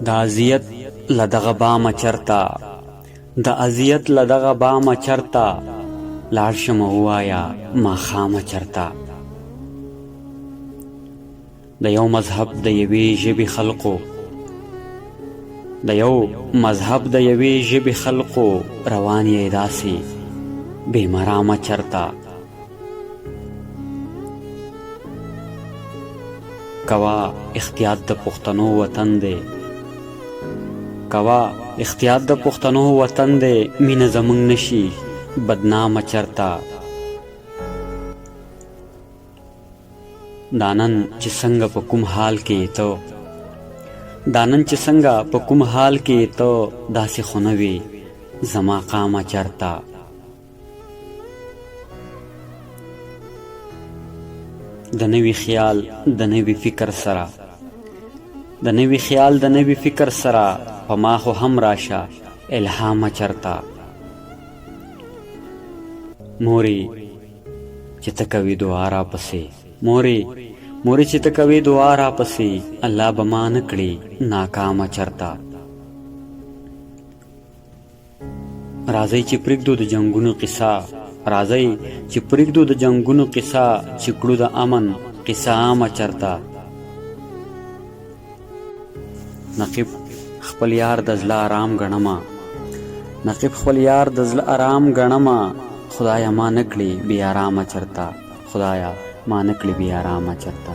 د اذیت لدغه بامه چرته، د اذیت لدغه بامه چرته، لاړ شمه ووایه ماښامه چرته. د یو مذهب د یوې ژبې خلقو، د یو مذهب د یوې ژبې خلقو، روان یې داسې بې مرامه چرته. کوا احتیاط د پښتنو وطن دی، کوا احتیاط د پښتنو وطن دی، مینه زمونږ نشي بدنامه چرته. دانن چې څنګه په کوم حال کې ته، دانن چې څنګه په کوم حال کې ته، داسې خو نه وي زما قامه چرته. د نوي خیال د نوي فکر سره، د نوي خیال د نوي فکر سره، په ما خو هم راشه الهامه چرته. مورې چې ته کوې دعا راپسې، مورې چې ته کوې دعا راپسې، الله به ما نه کړي ناکامه چرته. راځئ چې پرېږدو د جنګونو قصه، راځئ چې پرېږدو د جنګونو قصه، چې کړو د امن قصه عامه چرته. نقیب خپل یار د زړه آرام ګڼمه، نقیب خپل یار د زړه آرام ګڼمه، خدایا ما نه کړي بې آرامه چرته، خدایا ما نه کړي بې آرامه چرته.